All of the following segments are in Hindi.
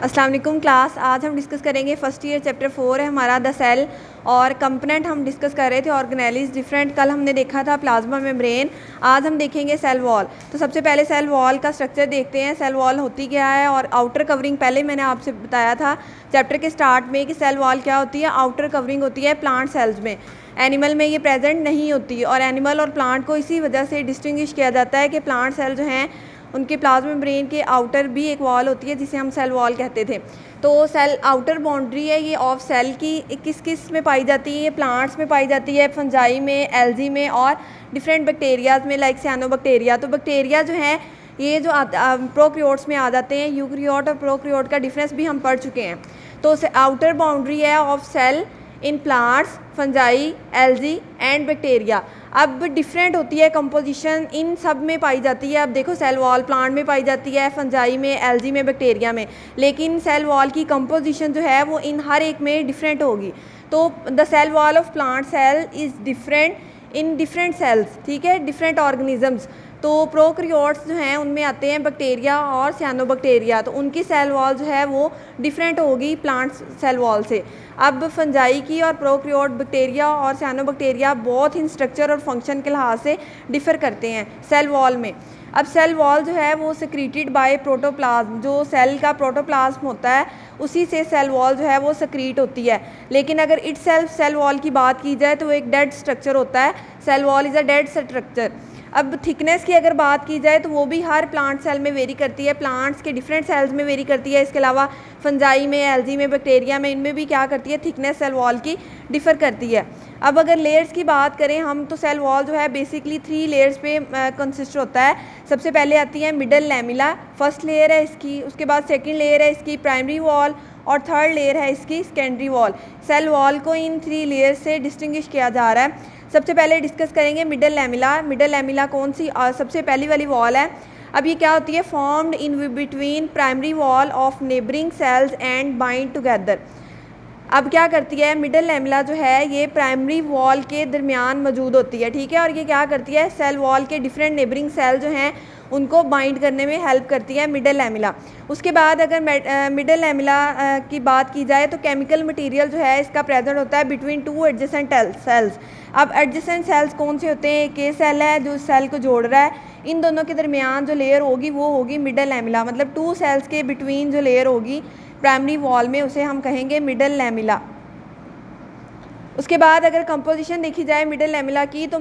अस्सलाम वालेकुम क्लास। आज हम डिस्कस करेंगे फर्स्ट ईयर चैप्टर 4 है हमारा द सेल और कंपोनेंट हम डिस्कस कर रहे थे ऑर्गेनेलिज डिफरेंट। कल हमने देखा था प्लाज्मा मेम्ब्रेन, आज हम देखेंगे सेल वॉल। तो सबसे पहले सेल वॉल का स्ट्रक्चर देखते हैं, सेल वॉल होती क्या है और आउटर कवरिंग। पहले मैंने आपसे बताया था चैप्टर के स्टार्ट में कि सेल वॉल क्या होती है। आउटर कवरिंग होती है प्लांट सेल्स में, एनिमल में ये प्रेजेंट नहीं होती और एनिमल और प्लांट को इसी वजह से डिस्टिंग्विश किया जाता है कि प्लांट सेल जो हैं उनके प्लाज्मा मेम्ब्रेन के आउटर भी एक वॉल होती है जिसे हम सेल वॉल कहते थे। तो सेल आउटर बाउंड्री है ये ऑफ सेल की, किस किस में पाई जाती है? ये प्लांट्स में पाई जाती है, फंजाई में, एल्गी में और डिफरेंट बैक्टीरियाज में लाइक सियानोबैक्टीरिया। तो बैक्टीरिया जो है ये जो प्रोकैरियोट्स में आ जाते हैं। यूकैरियोट और प्रोकैरियोट का डिफरेंस भी हम पढ़ चुके हैं। तो आउटर बाउंड्री है of cell in plants, fungi, algae and bacteria. अब डिफरेंट होती है कंपोजिशन, इन सब में पाई जाती है। अब देखो सेल वॉल प्लांट में पाई जाती है, फंजाई में, एल्गी में, बैक्टीरिया में, लेकिन सेल वॉल की कंपोजिशन जो है वो इन हर एक में डिफरेंट होगी। तो the cell wall of plant cell is different in different cells, ठीक है, डिफरेंट ऑर्गेनिजम्स। तो प्रोकैरियोट्स जो हैं उनमें आते हैं बैक्टीरिया और सियानोबैक्टीरिया, तो उनकी सेल वॉल जो है वो डिफरेंट होगी प्लांट सेल वॉल से। अब फंजाई की और प्रोकैरियोट बैक्टीरिया और सियानोबैक्टीरिया बहुत ही स्ट्रक्चर और फंक्शन के लिहाज से डिफ़र करते हैं सेल वॉल में। अब सेल वॉल जो है वो सिक्रीटेड बाय प्रोटोप्लाज्म, जो सेल का प्रोटोप्लाज्म होता है उसी से सेल वॉल जो है वो सिक्रीट होती है। लेकिन अगर इटसेल्फ सेल वॉल की बात की जाए तो वो एक डेड स्ट्रक्चर होता है। Cell wall is a dead structure. अब थिकनेस की अगर बात की जाए तो वो भी हर प्लांट सेल में वेरी करती है, प्लांट्स के डिफरेंट सेल्स में वेरी करती है। इसके अलावा फंजाई में, एल्गी में, बैक्टीरिया में, इनमें भी क्या करती है, थिकनेस सेल वॉल की डिफ़र करती है। अब अगर लेयर्स की बात करें हम तो सेल वॉल जो है बेसिकली 3 लेयर्स पे कंसिस्ट होता है। सबसे पहले आती है मिडल लैमिला, फर्स्ट लेयर है इसकी। उसके बाद सेकेंड लेयर है इसकी प्राइमरी वॉल और थर्ड लेयर है इसकी सेकेंडरी वॉल। सेल वॉल को इन 3 लेयर से डिस्टिंग्विश किया जा रहा है। सबसे पहले डिस्कस करेंगे मिडल लैमिला। मिडल लैमिला कौन सी सबसे पहली वाली वॉल है। अब ये क्या होती है, formed in between primary wall of neighbouring cells and bind together. अब क्या करती है मिडल लैमिला जो है ये प्राइमरी वॉल के दरमियान मौजूद होती है, ठीक है, और ये क्या करती है सेल वॉल के डिफरेंट नेबरिंग सेल जो हैं उनको बाइंड करने में हेल्प करती है मिडल लैमिला। उसके बाद अगर मिडल लैमिला की बात की जाए तो केमिकल मटेरियल जो है इसका प्रेजेंट होता है बिटवीन 2 एडजेसेंट सेल्स। अब एडजेसेंट सेल्स कौन से होते हैं, एक ये सेल है जो सेल को जोड़ रहा है, इन दोनों के दरमियान जो लेयर होगी वो होगी मिडल लैमिला। मतलब 2 सेल्स के बिटवीन जो लेयर होगी प्राइमरी वॉल में उसे हम कहेंगे मिडल लैमिला। उसके बाद अगर कंपोजिशन देखी जाए मिडल लैमिला की तो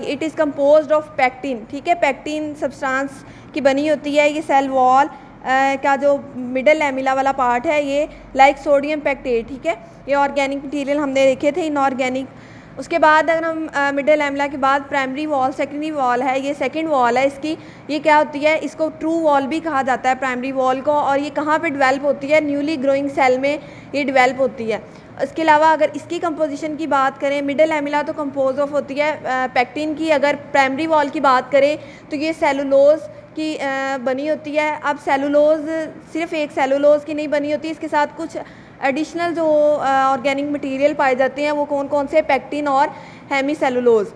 it is composed of pectin, ठीक है, पैक्टिन सब्सटेंस की बनी होती है ये सेल वॉल का जो मिडल लैमिला वाला पार्ट है ये लाइक सोडियम पैक्टेट, ठीक है। ये ऑर्गेनिक मटेरियल हमने देखे थे, इनऑर्गेनिक। उसके बाद अगर हम मिडल लैमिला के बाद प्राइमरी वॉल, सेकेंडरी वॉल है, ये सेकंड वॉल है इसकी। ये क्या होती है, इसको ट्रू वॉल भी कहा जाता है प्राइमरी वॉल को, और ये कहाँ पे डेवलप होती है, न्यूली ग्रोइंग सेल में ये डेवलप होती है। इसके अलावा अगर इसकी कंपोजिशन की बात करें मिडल लैमिला तो कंपोज ऑफ होती है पैक्टिन की। अगर प्राइमरी वॉल की बात करें तो ये सेलुलोज की बनी होती है। अब सेलुलोज सिर्फ एक सेलुलोज की नहीं बनी होती, इसके साथ कुछ एडिशनल जो ऑर्गेनिक मटेरियल पाए जाते हैं वो कौन कौन से, पैक्टिन और हेमी सेलुलोज।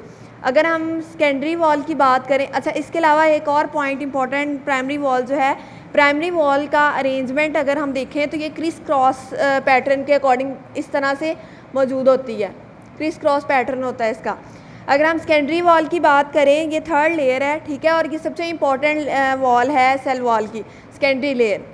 अगर हम सेकेंडरी वॉल की बात करें, अच्छा इसके अलावा एक और पॉइंट इंपॉर्टेंट, प्राइमरी वॉल जो है, प्राइमरी वॉल का अरेंजमेंट अगर हम देखें तो ये क्रिस क्रॉस पैटर्न के अकॉर्डिंग इस तरह से मौजूद होती है, क्रिस क्रॉस पैटर्न होता है इसका। अगर हम सेकेंडरी वॉल की बात करें ये थर्ड लेयर है, ठीक है, और ये सबसे इम्पॉर्टेंट वॉल है सेल वॉल की, सेकेंडरी लेयर।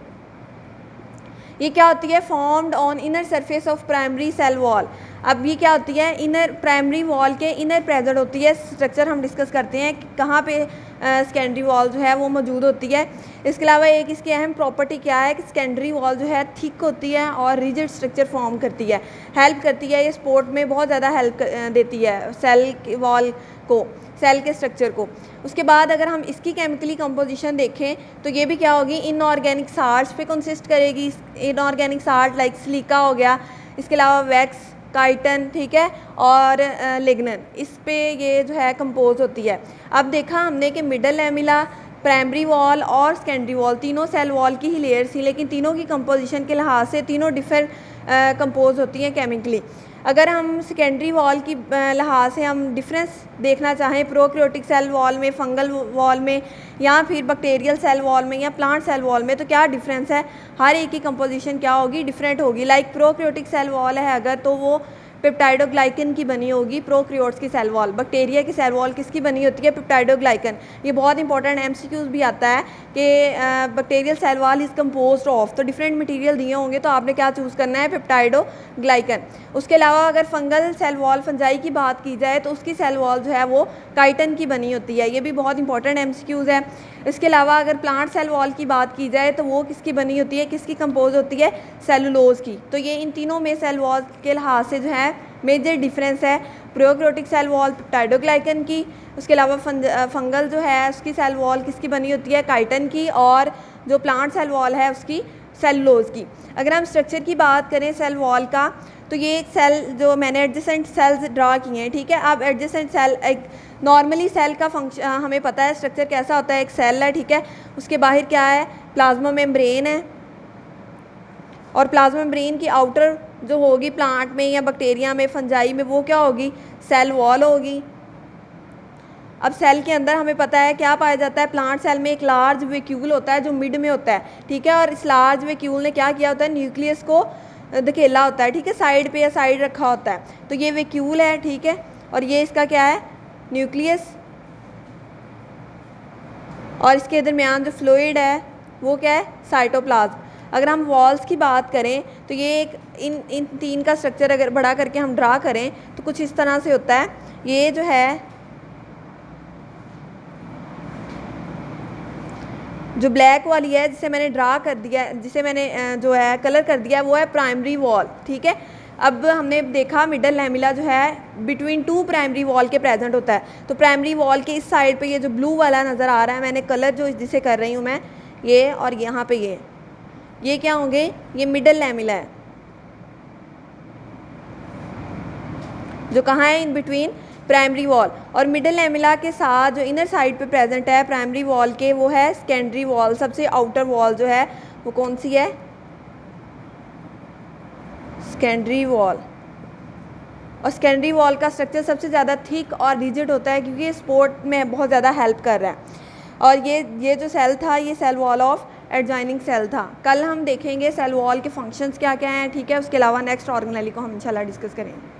ये क्या होती है, formed on inner surface of primary cell wall. अब ये क्या होती है, इनर प्राइमरी वॉल के इनर प्रेजेंट होती है। स्ट्रक्चर हम डिस्कस करते हैं कहाँ पे सेकेंडरी वॉल जो है वो मौजूद होती है। इसके अलावा एक इसकी अहम प्रॉपर्टी क्या है कि सेकेंडरी वॉल जो है थिक होती है और रिजिड स्ट्रक्चर फॉर्म करती है, हेल्प करती है, ये सपोर्ट में बहुत ज़्यादा हेल्प देती है सेल वॉल को, सेल के स्ट्रक्चर को। उसके बाद अगर हम इसकी केमिकली कंपोजिशन देखें तो ये भी क्या होगी, इनऑर्गेनिक साल्ट्स पे कंसिस्ट करेगी। इनऑर्गेनिक साल्ट लाइक सिलिका हो गया, इसके अलावा वैक्स, काइटन, ठीक है, और लिग्नन, इस पे ये जो है कंपोज होती है। अब देखा हमने कि मिडल लैमिला, प्राइमरी वॉल और सेकेंडरी वॉल तीनों सेल वॉल की ही लेयर्स थी, लेकिन तीनों की कंपोजिशन के लिहाज से तीनों डिफरेंट कंपोज होती हैं केमिकली। अगर हम सेकेंडरी वॉल की लिहाज से हम डिफरेंस देखना चाहें प्रोकैरियोटिक सेल वॉल में, फंगल वॉल में, या फिर बैक्टीरियल सेल वॉल में या प्लांट सेल वॉल में, तो क्या डिफरेंस है? हर एक की कंपोजिशन क्या होगी? डिफरेंट होगी। लाइक प्रोकैरियोटिक सेल वॉल है अगर, तो वो पेप्टाइडोग्लाइकन की बनी होगी प्रोकैरियोट्स की सेल वॉल। बैक्टीरिया की सेल वॉल किसकी बनी होती है? पेप्टाइडोग्लाइकन। ये बहुत इंपॉर्टेंट एमसीक्यूज भी आता है कि bacterial cell wall is composed of, तो डिफरेंट मटेरियल दिए होंगे तो आपने क्या चूज़ करना है? पेप्टाइडोग्लाइकन। उसके अलावा अगर फंगल सेल वॉल, फंजाई की बात की जाए तो उसकी सेल वॉल जो है वो काइटन की बनी होती है। ये भी बहुत इंपॉर्टेंट एमसीक्यूज है। इसके अलावा अगर प्लांट सेल वॉल की बात की जाए तो वो किसकी बनी होती है? किसकी कंपोज होती है? सेलुलोज की। तो ये इन तीनों में सेल वॉल के लिहाज से जो है मेजर डिफरेंस है। प्रोकैरियोटिक सेल वॉल पेप्टाइडोग्लाइकन की, उसके अलावा फंगल जो है उसकी सेल वॉल किसकी बनी होती है? काइटन की, और जो प्लांट सेल वॉल है उसकी सेलुलोज की। अगर हम स्ट्रक्चर की बात करें सेल वॉल का, तो ये एक सेल जो मैंने एडजेसेंट सेल्स ड्रा किए हैं, ठीक है। अब एडजेसेंट सेल, एक नॉर्मली सेल का फंक्शन हमें पता है स्ट्रक्चर कैसा होता है। एक सेल है, ठीक है, उसके बाहर क्या है? प्लाज्मा मेम्ब्रेन है, और प्लाज्मा मेम्ब्रेन की आउटर जो होगी प्लांट में या बैक्टीरिया में, फंजाई में, वो क्या होगी? सेल वॉल होगी। अब सेल के अंदर हमें पता है क्या पाया जाता है? प्लांट सेल में एक लार्ज वैक्यूल होता है जो मिड में होता है, ठीक है, और इस लार्ज वैक्यूल ने क्या किया होता है? न्यूक्लियस को धकेला होता है, ठीक है, साइड पे या साइड रखा होता है। तो ये वैक्यूल है, ठीक है, और ये इसका क्या है? न्यूक्लियस। और इसके दरमियान जो फ्लूइड है वो क्या है? साइटोप्लाज्म। अगर हम वॉल्स की बात करें तो ये एक इन तीन का स्ट्रक्चर अगर बड़ा करके हम ड्रा करें तो कुछ इस तरह से होता है। ये जो है, जो ब्लैक वाली है जिसे मैंने ड्रा कर दिया, जिसे मैंने जो है कलर कर दिया, वो है प्राइमरी वॉल, ठीक है। अब हमने देखा मिडल लैमिला जो है बिटवीन टू प्राइमरी वॉल के प्रेजेंट होता है। तो प्राइमरी वॉल के इस साइड पे ये जो ब्लू वाला नज़र आ रहा है, मैंने कलर जो जिसे कर रही हूँ मैं, ये, और यहाँ पे ये क्या होंगे? ये मिडल लैमिला है जो कहाँ है? In between primary wall. और मिडल लैमिला के साथ जो इनर साइड पे प्रेजेंट है प्राइमरी वॉल के, वो है सेकेंडरी वॉल। सबसे आउटर वॉल जो है वो कौन सी है? Secondary wall. और सेकेंडरी वॉल का स्ट्रक्चर सबसे ज़्यादा थिक और रिजिड होता है क्योंकि ये सपोर्ट में बहुत ज़्यादा हेल्प कर रहा है। और ये जो सेल था, ये cell wall of adjoining cell था। कल हम देखेंगे सेल वॉल के फंक्शंस क्या क्या हैं, ठीक है। उसके अलावा नेक्स्ट ऑर्गेनेली को हम इंशाल्लाह डिस्कस करेंगे।